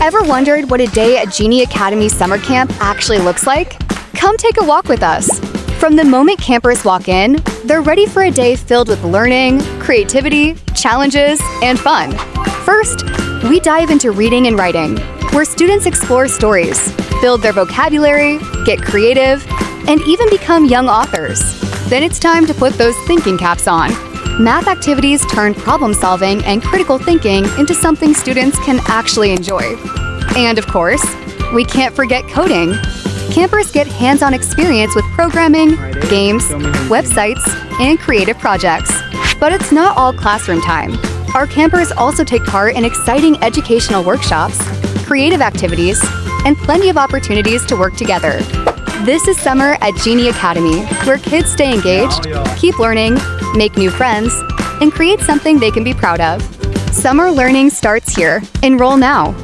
Ever wondered what a day at Genie Academy Summer Camp actually looks like? Come take a walk with us. From the moment campers walk in, they're ready for a day filled with learning, creativity, challenges, and fun. First, we dive into reading and writing, where students explore stories, build their vocabulary, get creative, and even become young authors. Then it's time to put those thinking caps on. Math activities turn problem-solving and critical thinking into something students can actually enjoy. And of course, we can't forget coding. Campers get hands-on experience with programming, games, websites, and creative projects. But it's not all classroom time. Our campers also take part in exciting educational workshops, creative activities, and plenty of opportunities to work together. This is summer at Genie Academy, where kids stay engaged, keep learning, make new friends, and create something they can be proud of. Summer learning starts here. Enroll now.